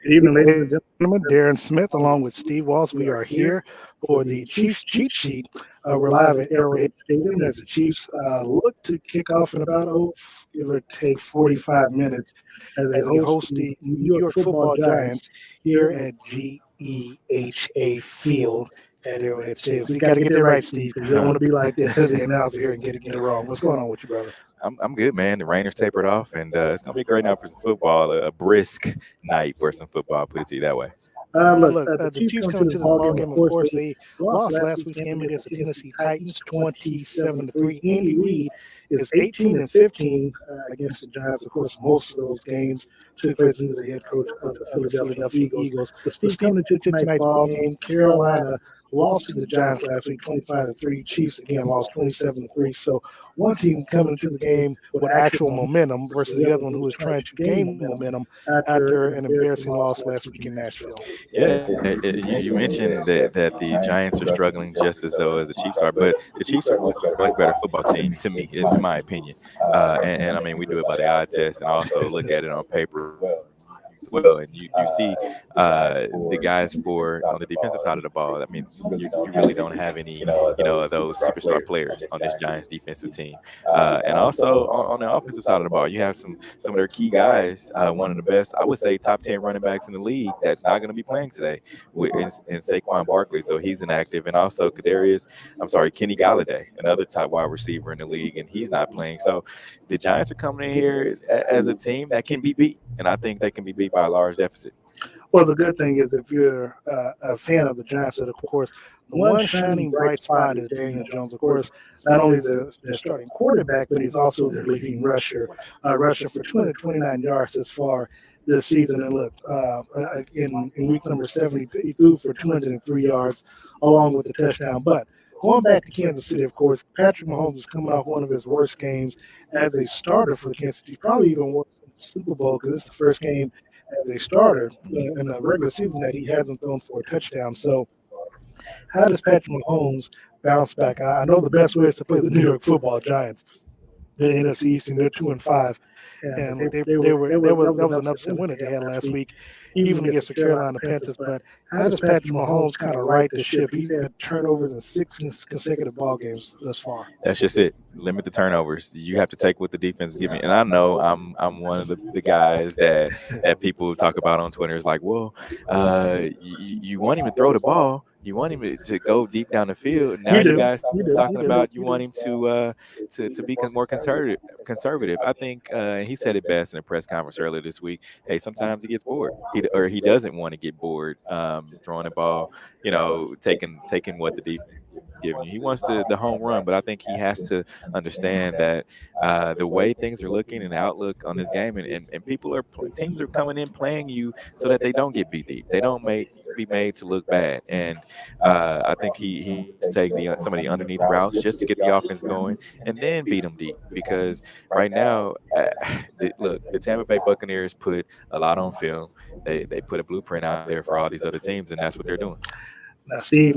Good evening, ladies and gentlemen. Darren Smith along with Steve Walls. We are here for the Chiefs cheat sheet. We're live at Arrowhead Stadium as the Chiefs look to kick off in about, give or take 45 minutes as they host the New York Football Giants here at G.E.H.A Field at Arrowhead Stadium. So you got to get it right, Steve, because you don't want to be like the announcer here and get it wrong. What's going on with you, brother? I'm good, man. The Rainers tapered off, and it's going to be a great night for some football, a brisk night for some football, put it to you that way. The Chiefs coming to the ball game, of course, they lost last week's game against the Tennessee Titans 27-3. Andy Reid is 18-15 against the Giants. Of course, most of those games took place when he was the head coach of the Philadelphia Eagles. But Steve, coming to tonight's ball game, Carolina lost to the Giants last week 25-3. Chiefs again lost 27-3. So one team coming to the game with actual momentum versus the other one who was trying to gain momentum after an embarrassing loss last week in Nashville. Yeah, you mentioned that the Giants are struggling just as though as the Chiefs are, but the Chiefs are a much better football team to me, in my opinion. And I mean, we do it by the eye test and also look at it on paper as well. And you see the guys on the defensive side of the ball. I mean, you really don't have any, of those superstar players on this Giants defensive team. And also on the offensive side of the ball, you have some of their key guys. One of the best, I would say, top 10 running backs in the league that's not going to be playing today in Saquon Barkley. So he's inactive. And also Kenny Galladay, another top wide receiver in the league, and he's not playing. So the Giants are coming in here as a team that can be beat. And I think they can be beat by a large deficit. Well, the good thing is if you're a fan of the Giants, that of course, the one shining bright spot is Daniel Jones. Of course, not only is their starting quarterback, but he's also their leading rusher for 229 yards this far this season. And look, in week number 70, he threw for 203 yards along with the touchdown. But going back to Kansas City, of course, Patrick Mahomes is coming off one of his worst games as a starter for the Kansas City, probably even worse than the Super Bowl, because this is the first game as a starter in the regular season that he hasn't thrown for a touchdown. So how does Patrick Mahomes bounce back? I know the best way is to play the New York Football Giants in the NFC East, and they're 2-5. And that was an upset win that they had last week, even against the Carolina Panthers. But how does Patrick Mahomes kind of right the ship? He's had turnovers in 6 consecutive ball games thus far. That's just it. Limit the turnovers. You have to take what the defense is giving. And I know I'm one of the guys that people talk about on Twitter is like, well, you want him to throw the ball. You want him to go deep down the field. Now you guys talking about you want him to be more conservative. I think he said it best in a press conference earlier this week. Hey, sometimes he gets bored, he doesn't want to get bored throwing the ball. Taking what the defense giving you. He wants the home run, but I think he has to understand that the way things are looking and the outlook on this game, and teams are coming in playing you so that they don't get beat deep. They don't be made to look bad. And I think he take some of the underneath routes just to get the offense going and then beat them deep. Because right now, the Tampa Bay Buccaneers put a lot on film. They put a blueprint out there for all these other teams, and that's what they're doing. Now, Steve,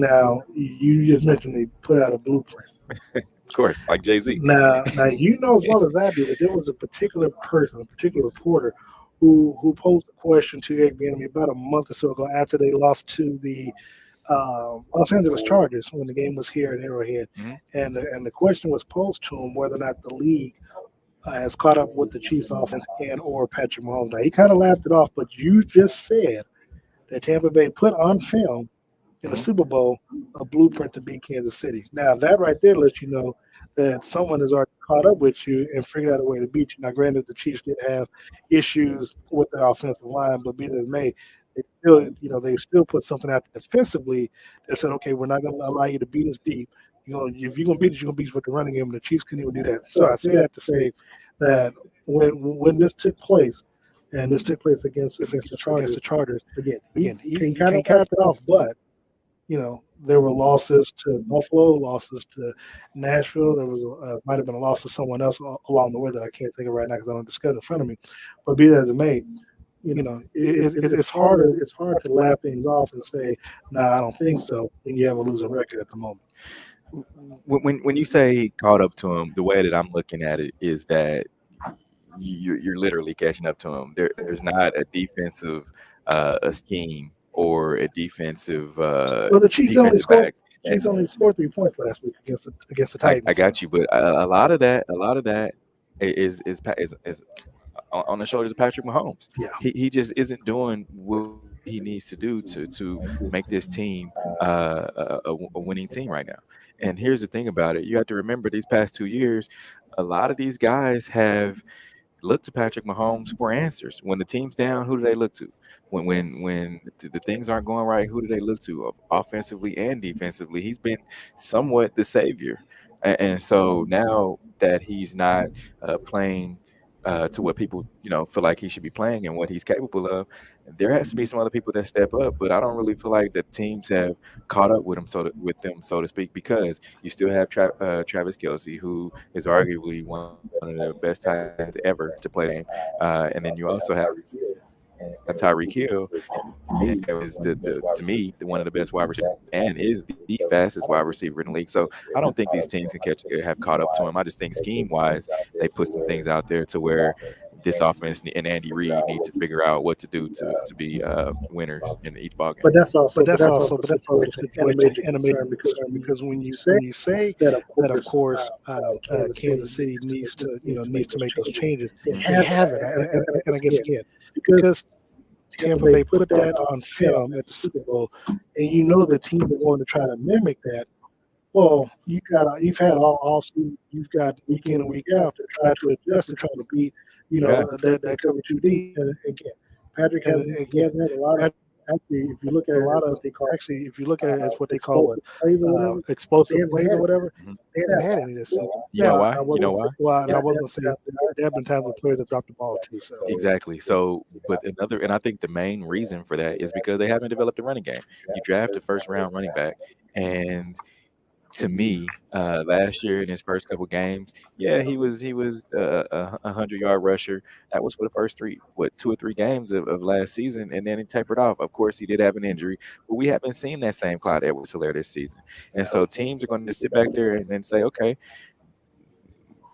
you just mentioned they put out a blueprint. Of course, like Jay-Z. Now you know as well as I do that there was a particular reporter, who posed a question to Eric Bieniemy about a month or so ago after they lost to the Los Angeles Chargers when the game was here at Arrowhead. Mm-hmm. And the question was posed to him whether or not the league has caught up with the Chiefs offense and or Patrick Mahomes. Now, he kind of laughed it off, but you just said that Tampa Bay put on film in the Super Bowl a blueprint to beat Kansas City. Now, that right there lets you know that someone has already caught up with you and figured out a way to beat you. Now, granted, the Chiefs did have issues with their offensive line, but be that as may, they still put something out there defensively that said, okay, we're not going to allow you to beat us deep. If you're going to beat us, you're going to beat us with the running game, and the Chiefs couldn't even do that. So I say that to say that when this took place, and this took place against the Chargers, again, he kind of capped it off, but there were losses to Buffalo, losses to Nashville. There was might have been a loss to someone else along the way that I can't think of right now because I don't have the schedule in front of me. But be that as it may, it's hard to laugh things off and say, "Nah, I don't think so." When you have a losing record at the moment. When you say caught up to him, the way that I'm looking at it is that you're literally catching up to him. There's not a defensive a scheme or a defensive Well, the Chiefs only defensive scored. backs. Chiefs only scored 3 points last week against the I Titans. got you, but a lot of that is on the shoulders of Patrick Mahomes. Yeah. He just isn't doing what he needs to do to make this team a winning team right now. And here's the thing about it: you have to remember these past 2 years, a lot of these guys have look to Patrick Mahomes for answers. When the team's down, who do they look to? When the things aren't going right, who do they look to? Offensively and defensively, he's been somewhat the savior. And so now that he's not playing to what people feel like he should be playing and what he's capable of, there has to be some other people that step up. But I don't really feel like the teams have caught up with him, so to speak, because you still have Travis Kelsey, who is arguably one of the best tight ends ever to play the game, and then you also have Tyreek Hill, and is the to me one of the best wide receivers and is the fastest wide receiver in the league. So I don't think these teams can have caught up to him. I just think scheme wise, they put some things out there to where this offense and Andy Reid need to figure out what to do to be winners in each ball game. But that's also a situation and a major concern because when you say that, of course, Kansas City needs to make those changes, they haven't. And I guess again, because Tampa Bay put that on film at the Super Bowl, and you know the team is going to try to mimic that. Well, you've had all season, you've got week in and week out to try to adjust to try to beat, Yeah. that cover 2D. And again, Patrick has again had a lot of. Actually, if you look at a lot of if you look at it as what they call explosive plays or whatever, Mhm. they haven't had any this season. You know why? I You know why? Well, and I was going to say there have been times when players have dropped the ball too. So Exactly. So, and I think the main reason for that is because they haven't developed a running game. You draft a first round running back, and to me, last year in his first couple games, yeah, he was a 100-yard rusher. That was for the first 2 or 3 games of last season, and then he tapered off. Of course, he did have an injury, but we haven't seen that same Clyde Edwards-Helaire this season. And so teams are going to sit back there and say, okay,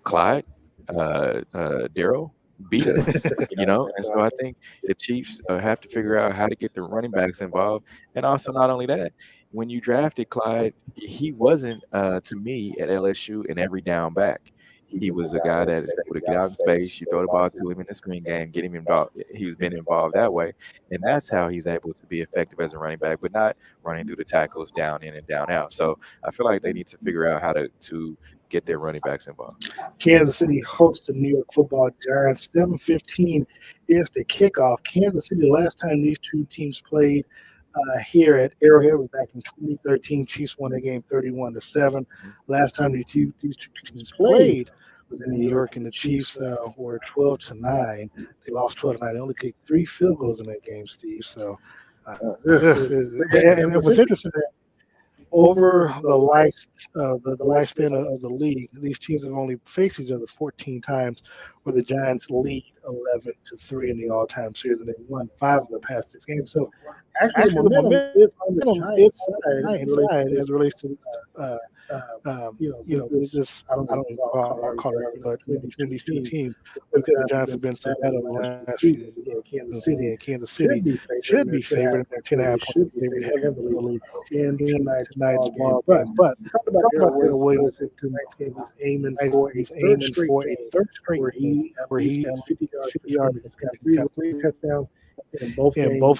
Clyde, Daryl beat us. And so I think the Chiefs have to figure out how to get the running backs involved. And also, not only that, when you drafted Clyde, he wasn't, to me, at LSU an every down back. He was a guy that is able to get out in space. You throw the ball to him in the screen game, get him involved. He's been involved that way, and that's how he's able to be effective as a running back, but not running through the tackles down in and down out. So I feel like they need to figure out how to get their running backs involved. Kansas City hosts the New York Football Giants. 7:15 is the kickoff. Kansas City, last time these two teams played here at Arrowhead was back in 2013. Chiefs won the game 31-7. Last time these two teams played was in New York, and the Chiefs were 12-9. They lost 12-9. They only kicked 3 field goals in that game, Steve. So, and it was interesting that over the lifespan of the league, these teams have only faced each other 14 times, where the Giants lead 11-3 in the all-time series, and they won 5 of the past 6 games. So, actually, the momentum is on the Giants' side as it relates to, this. I don't know call it, but between these two teams, because the Giants have been so bad over the last few years. Again, Kansas City should be favored. They're 10.5 favorite heavily in tonight's ball. But talk about Darrell Williams in tonight's game. He's aiming for a third straight where he has 50 yards. He's got 3 touchdowns in both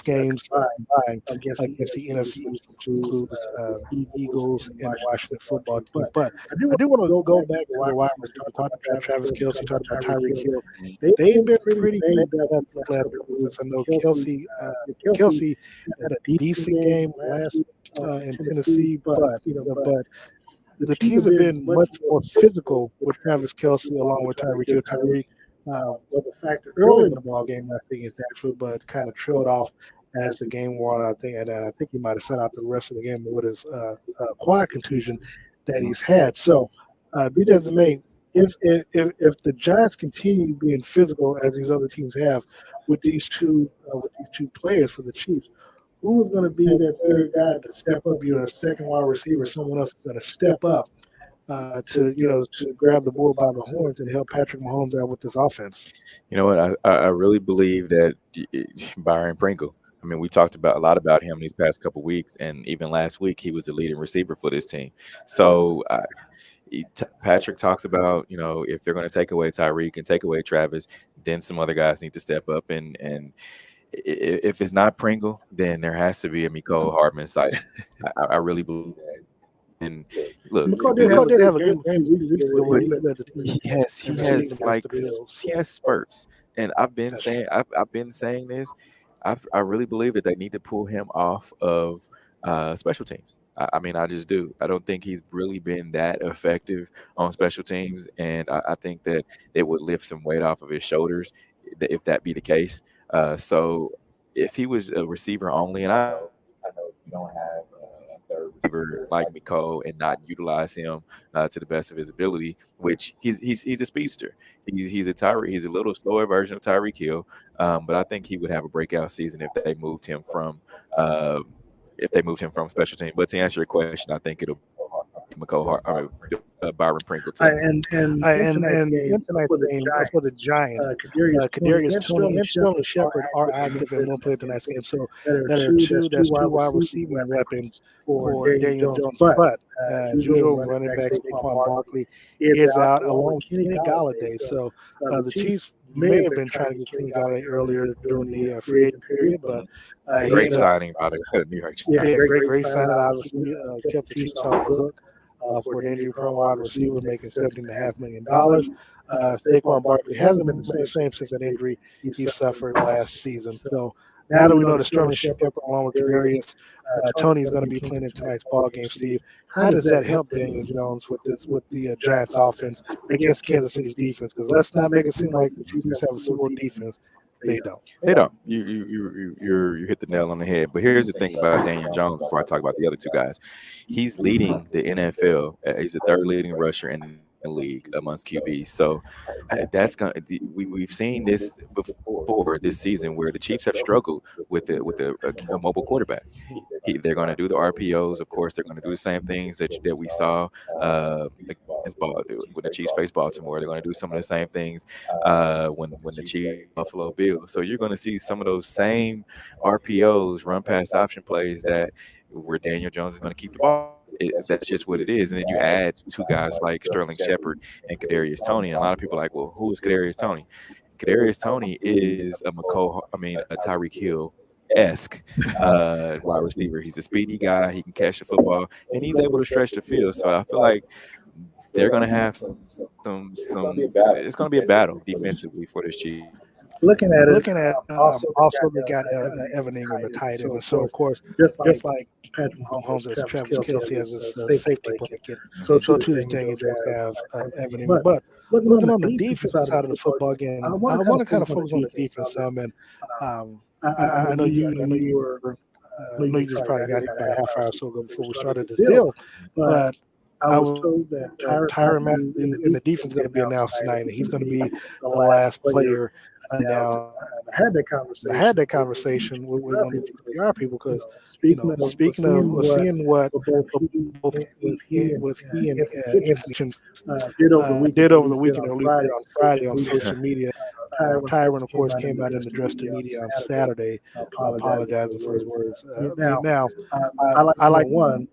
games against the NFC East, which includes Eagles and Washington football team. But I do want to go back to why we're talking about Travis Kelsey, talking about Tyreek Hill. They've been pretty banged up the last couple of weeks. I know Kelsey had a decent game last in Tennessee, but the teams have been much more physical with Travis Kelsey along with Tyreek Hill. Tyreek was a factor early in the ball game, I think, is natural, but kind of trailed off as the game wore on. I think he might have sat out the rest of the game with his quad contusion that he's had. So, be that as it may, if the Giants continue being physical as these other teams have with these two players for the Chiefs, who is going to be that third guy to step up? You're a second wide receiver. Someone else is going to step up to grab the bull by the horns and help Patrick Mahomes out with this offense. You know what? I really believe that Byron Pringle I mean, we talked about a lot about him these past couple weeks, and even last week he was the leading receiver for this team. So Patrick talks about, if they're going to take away Tyreek and take away Travis, then some other guys need to step up. And if it's not Pringle, then there has to be a Mecole Hardman side. I really believe that. And look, McCall did have a good game weeks ago where he led the team. he has against like the Bills. he has spurts, and I've been saying this. I really believe that they need to pull him off of special teams. I mean, I just do. I don't think he's really been that effective on special teams, and I think that it would lift some weight off of his shoulders if that be the case. So if he was a receiver only, and I know you don't have a third receiver like Miko and not utilize him to the best of his ability, which he's a speedster. He's a little slower version of Tyreek Hill, but I think he would have a breakout season uh, if they moved him from special team. But to answer your question, I think it'll be Byron Pringle too. And in tonight's game for the Giants, Kadarius Toney and Sterling Shepard are active and won't play tonight's game. So that's two wide receiving weapons for Daniel Jones. But as usual, running back Saquon Barkley is out along with Kenny Galladay. So the Chiefs may have been trying to get Kenny Galladay earlier during the free agent period, but great signing by the New York Giants. Yeah, great signing. Obviously, kept the Chiefs off the hook for an injury-prone wide receiver making $17.5 million. Saquon Barkley hasn't been the same since that injury he suffered last season. So now that we know that Sterling Shepard along with Kadarius Toney is going to be playing in tonight's ball game, Steve, how does that help Daniel Jones with the Giants offense against Kansas City's defense? Because let's not make it seem like the Chiefs have a slow defense. They don't. They don't. You hit the nail on the head. But here's the thing about Daniel Jones. Before I talk about the other two guys, he's leading the NFL. He's the third leading rusher in the league amongst QBs. So that's gonna. We've seen this before this season where the Chiefs have struggled with a mobile quarterback. They're going to do the RPOs. Of course, they're going to do the same things that we saw when the Chiefs faced Baltimore. They're going to do some of the same things when the Chiefs Buffalo Bills. So you're going to see some of those same RPOs, run pass option plays where Daniel Jones is going to keep the ball. That's just what it is. And then you add two guys like Sterling Shepard and Kadarius Toney. And a lot of people are like, well, who is Kadarius Toney? Kadarius Toney is a Tyreek Hill-esque wide receiver. He's a speedy guy. He can catch the football, and he's able to stretch the field. So I feel like they're going to have some. It's going to be a battle defensively for this Chiefs. Looking at also they got Evan Ingram, the tight end. So of course, just like Patrick Mahomes as Travis Kelce has a safety blanket. So too the Giants have Evan Ingram. But looking on the defense side of the football game, I want to kind of focus on the defense some. And I know you just probably got here about a half hour or so ago before we started this deal, but I was told that Tyrann Mathieu in the defense is going to be announced tonight, and he's going to be the last player announced. I had that conversation with one of the PR people because speaking of seeing what both he and Anthony did over the weekend on Friday on social media. Tyrann, of course, came out and addressed the media on Saturday, apologizing for his words. Now, I like one.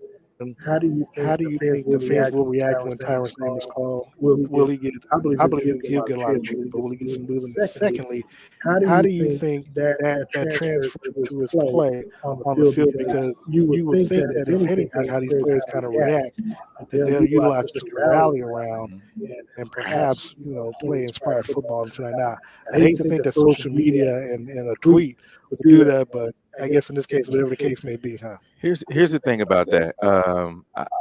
How do you think the fans will react when Tyrann's name is called? Will he get? I believe he'll get a lot of treatment, but will he get some booze? Secondly, how do you think that transfers to his play on the field? Because you would think that if anything, how these players kind of react, that they'll utilize just to rally around and perhaps play inspired football tonight. Now, I hate to think that social media and a tweet would do that, but I guess in this case, whatever the case may be, huh? Here's the thing about that.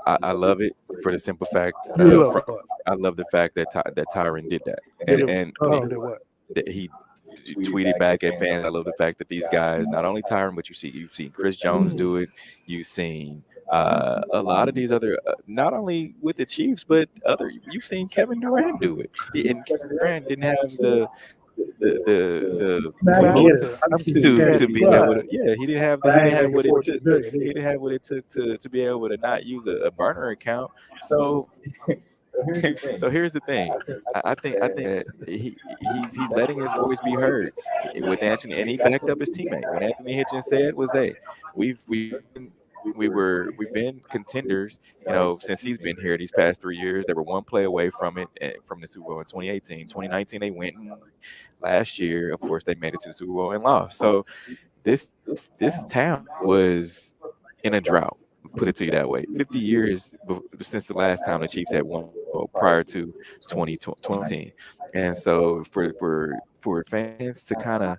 I love it for the simple fact. I love the fact that Tyrann did that, and that he tweeted back at fans. I love the fact that these guys, not only Tyrann, but you've seen Chris Jones do it. You've seen a lot of these other, not only with the Chiefs, but you've seen Kevin Durant do it, and Kevin Durant didn't have the to be able to, he didn't have what it took to be able to not use a burner account. So So here's the thing. I think that he's letting his voice be heard with Anthony, and he backed up his teammate. When Anthony Hitchens said was, "Hey, we've been contenders, since he's been here these past 3 years. They were one play away from it, from the Super Bowl in 2018. 2019 they went, and last year, of course, they made it to the Super Bowl and lost. So this town was in a drought. Put it to you that way. 50 years since the last time the Chiefs had won prior to 2010. And so for fans to kind of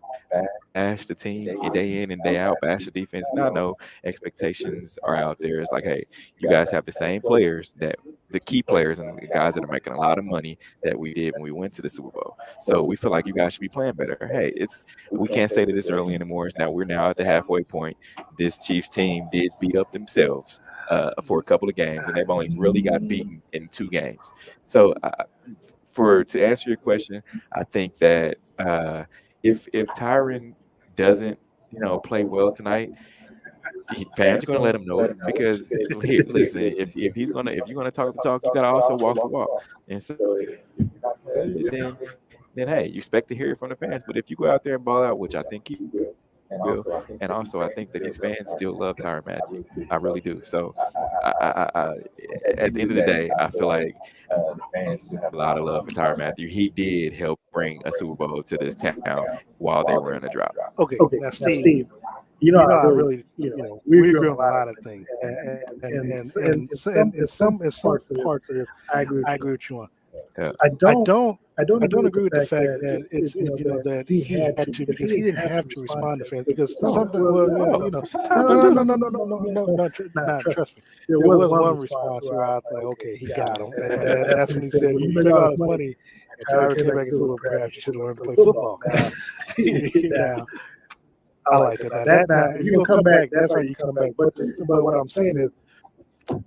bash the team day in and day out, bash the defense. And I know expectations are out there. It's like, hey, you guys have the same players, that the key players and the guys that are making a lot of money, that we did when we went to the Super Bowl. So we feel like you guys should be playing better. Hey, we can't say that it's early anymore. We're now at the halfway point. This Chiefs team did beat up themselves for a couple of games, and they've only really got beaten in 2 games. So to answer your question, I think that if Tyron doesn't, play well tonight, fans are going to let him know it, because here, listen, if you're gonna talk the talk, you got to also walk the walk. And so then hey, you expect to hear it from the fans. But if you go out there and ball out, which I think he will, and also I think that these fans still love Tyrann Mathieu. I really do. So at the end of the day, I feel like the fans still have a lot of love for Tyrann Mathieu. He did help bring a Super Bowl to this town while they were in a drought. Okay, now Steve, I really, we agree on a lot of things, and in some parts of this, I agree with you on. Yeah. I don't agree with the fact that it's that he had to, because he didn't have to respond to fans, because something no, trust me, there was one response where I was like, okay, he got him, and that's when he said, when you make all this money, and Tyler came back and said, well, perhaps you should have learned to play football. Now, I like that. Now, if you're gonna come back, that's how you come back. But what I'm saying is,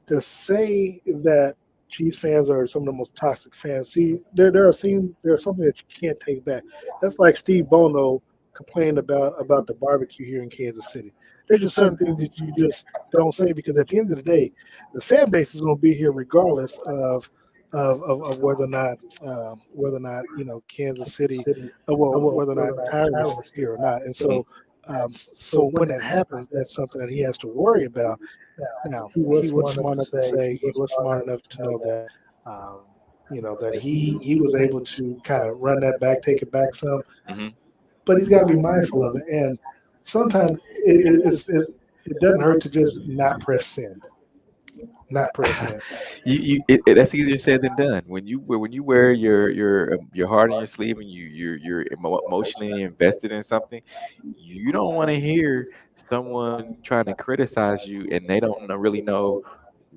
to say that Chiefs fans are some of the most toxic fans. See, there's something that you can't take back. That's like Steve Bono complained about the barbecue here in Kansas City. There's just certain things that you just don't say, because at the end of the day, the fan base is going to be here regardless of whether or not Kansas City, whether or not Tyrus is here or not. And so when that happens, that's something that he has to worry about. Now, he was smart enough to say, he was smart enough to know that, that he was able to kind of run that back, take it back some. Mm-hmm. But he's got to be mindful of it. And sometimes it doesn't hurt to just not press send. Not press send. That's easier said than done. When you wear your heart on your sleeve, and you're emotionally invested in something, you don't want to hear someone trying to criticize you and they don't really know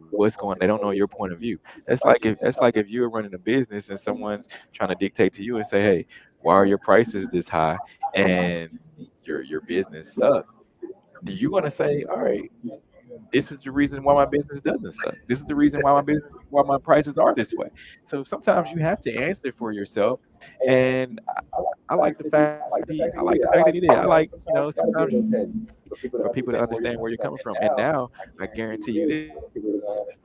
what's going. They don't know your point of view. That's like if you're running a business and someone's trying to dictate to you and say, hey, why are your prices this high, and your business sucks. You're gonna say, all right, this is the reason why my business doesn't suck. This is the reason why my prices are this way. So sometimes you have to answer for yourself. And I like the fact that he did. I like, sometimes for people to understand where you're coming from. And now I guarantee you they're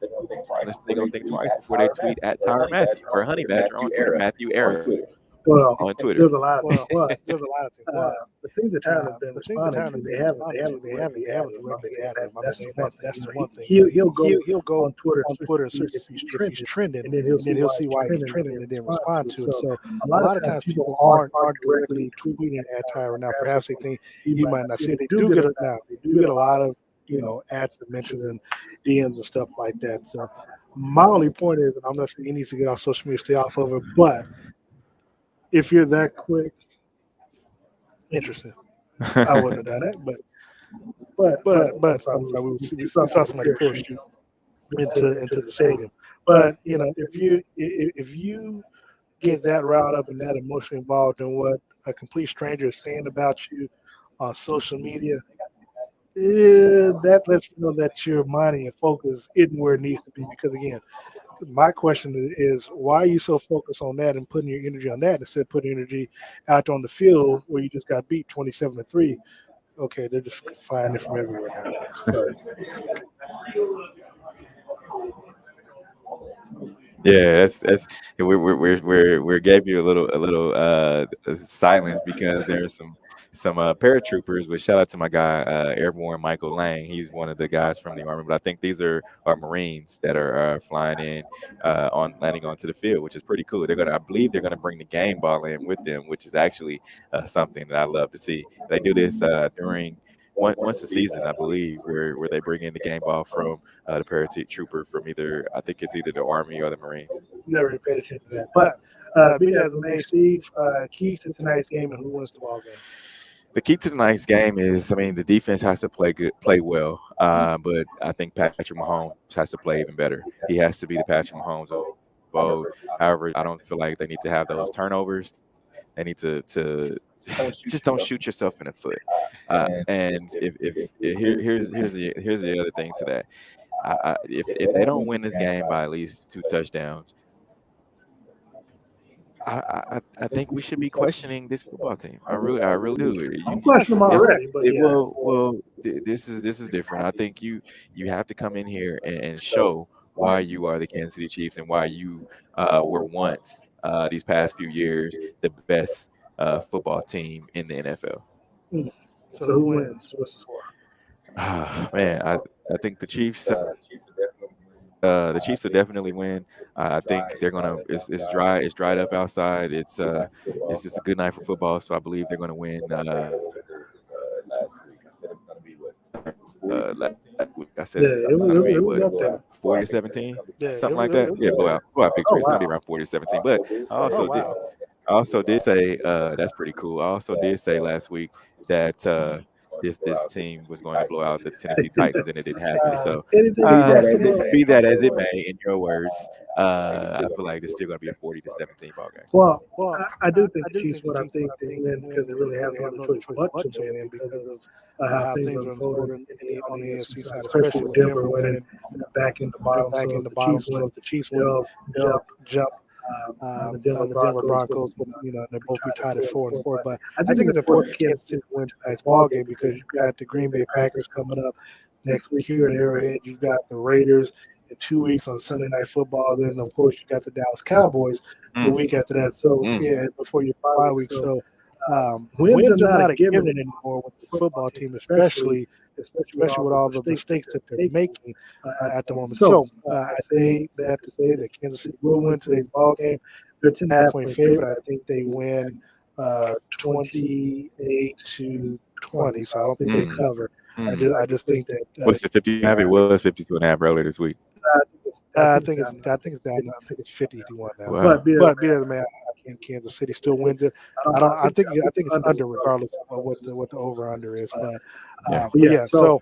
gonna think twice before they tweet at Tyrann Mathieu or Honey Badger on Twitter, Matthew Error on Twitter. There's a lot of things. The things that Tyler has been responding to, they haven't directly added. That's the one thing. He'll go on Twitter and search if he's trending, and then he'll see why he's trending, and then respond to it. So a lot of times people aren't directly tweeting at Tyler. Now, perhaps they think he might not see it. They do get it now. They do get a lot of ads and mentions and DMs and stuff like that. So my only point is, and I'm not saying he needs to get off social media, stay off of it, but if you're that quick, interesting. I wouldn't have done that, but we saw somebody push you into the stadium. But if you get that riled up and that emotionally involved in what a complete stranger is saying about you on social media, that lets you know that your mind and your focus isn't where it needs to be. Because again, my question is, why are you so focused on that and putting your energy on that instead of putting energy out on the field where you just got beat 27-3? Okay, they're just flying it from everywhere now. Yeah, that's we're gave you a little silence because there's some paratroopers. But shout out to my guy Airborne Michael Lang. He's one of the guys from the Army. But I think these are Marines that are flying in on landing onto the field, which is pretty cool. I believe they're gonna bring the game ball in with them, which is actually something that I love to see. They do this during once a season, I believe, where they bring in the game ball from the paratrooper from either I think it's either the Army or the Marines. Never really paid attention to that. But being as a name, Steve, key to tonight's game and who wins the ball game. The key to tonight's game is, I mean, the defense has to play well, but I think Patrick Mahomes has to play even better. He has to be the Patrick Mahomes of old. However, I don't feel like they need to have those turnovers. They need to just don't shoot yourself in the foot. And here's the other thing to that. If they don't win this game by at least 2 touchdowns, I think we should be questioning this football team. I really do. I'm questioning them already, but yeah. This is different. I think you have to come in here and show why you are the Kansas City Chiefs and why you were once these past few years the best football team in the NFL. So who wins? What's the score? Man, I think the Chiefs. The Chiefs will definitely win. I think they're gonna. It's dry. It's dried up outside. It's just a good night for football. So I believe they're gonna win. Last week I said it's gonna be what 40-17, something like that. Yeah, blowout victory. It's gonna be around 40-17. But I also did say that's pretty cool. I also did say last week that this team was going to blow out the Tennessee Titans, and it didn't happen. So be that as it may, in your words, I feel like it's still going to be a 40-17 ball game. Well, I do think the Chiefs win. I think they win because they really have no other choice but to win because of how things are unfolding on the NFC side, especially with Denver winning back in the bottom. So if the Chiefs win, jump. The Denver Broncos, they'll both be tied at 4-4. But I think it's important for Kansas City to win tonight's ball game because you've got the Green Bay Packers coming up next week here at Arrowhead. You've got the Raiders in 2 weeks on Sunday Night Football. Then, of course, you got the Dallas Cowboys the week after that. So, before your 5 weeks. So, wins are not a given anymore with the football team, especially with all the mistakes that they're making at the moment. So I say that to say that Kansas City will win today's ball game. They're 10.5-point favorite. I think they win 28-20. So I don't think they cover. I just think that. What's it? 50.5? It was 52.5 earlier this week. I think it's down. I think it's 50-51 now. Wow. But man, Kansas City still wins it. I think it's under regardless of what the over under is. But So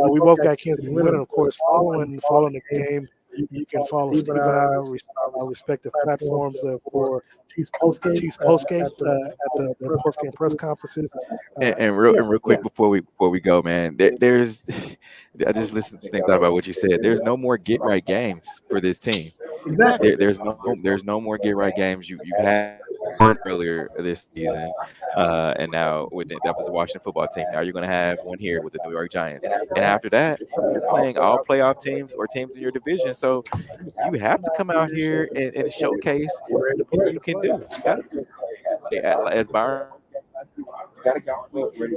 we both got Kansas City winning. Of course, following the game, you can follow Steve and I our respective platforms for Chiefs postgame at the postgame press conferences. And real quick before we go, man, there's I just thought about what you said. There's no more get right games for this team. Exactly. There's no more get right games. You've had one earlier this season, and now that was the Washington football team. Now you're going to have one here with the New York Giants, and after that, you're playing all playoff teams or teams in your division. So you have to come out here and showcase what you can do. As Byron, you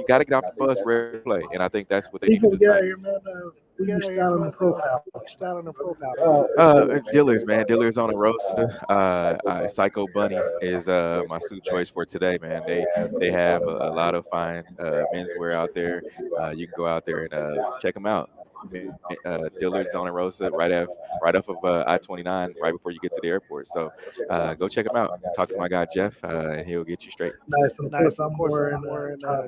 got to get off the bus, ready to play, and I think that's what they need to do. Dillard's, man. Dillard's on a roast. Psycho Bunny is my suit choice for today, man. They have a lot of fine menswear out there. You can go out there and check them out. Dillard's on a Rosa right off of I-29 right before you get to the airport. So go check him out. Talk to my guy Jeff, and he'll get you straight. Nice. I'm wearing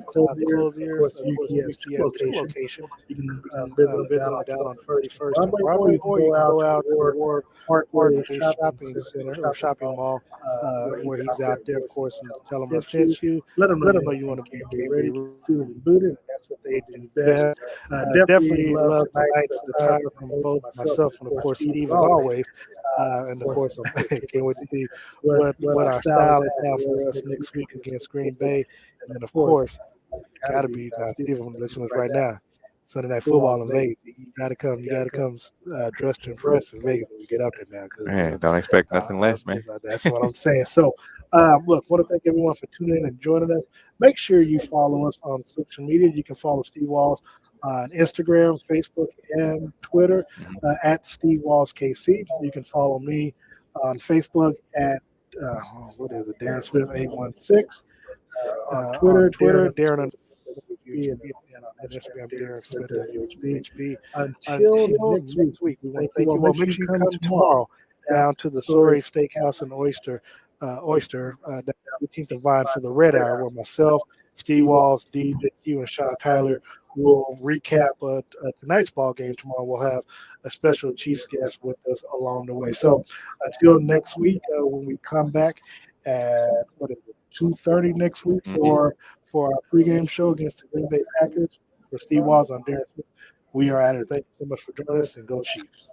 clothes ears. G.E.H.A location. You can visit them down on 31st. Or you can go out to Parkway Shopping Center or shopping mall where he's out there, of course, and tell him I sent you. Let him know you want to be ready, suited and booted. That's what they do best. Definitely love tonight's attire from both myself and, of course, Steve, as always. And, of course, I can't wait to see what our style is now for us next week against Green Bay. And then, of course, got to be Steve, I'm going to let you know right now. Sunday Night Football in Vegas. You got to come. You got to come dressed to impress in Vegas when you get up there now. Man, don't expect nothing less, man. That's what I'm saying. So, look, want to thank everyone for tuning in and joining us. Make sure you follow us on social media. You can follow Steve Walls on Instagram, Facebook, and Twitter at Steve Walls KC. You can follow me on Facebook at Darren Smith 816. Twitter, Darren and on Instagram, Darren Smith UHB. Until next week, we want to thank you all. Make sure you come tomorrow down to the Soray Steakhouse and Oyster down 18th and Vine for the Red Hour, where myself, Steve Walls, DJ Q, and Sean Tyler will recap tonight's ball game. Tomorrow we'll have a special Chiefs guest with us along the way. So until next week, when we come back at 2:30 next week for our pregame show against the Green Bay Packers. For Steve Walls, I'm Darren Smith. We are at it. Thank you so much for joining us, and go Chiefs.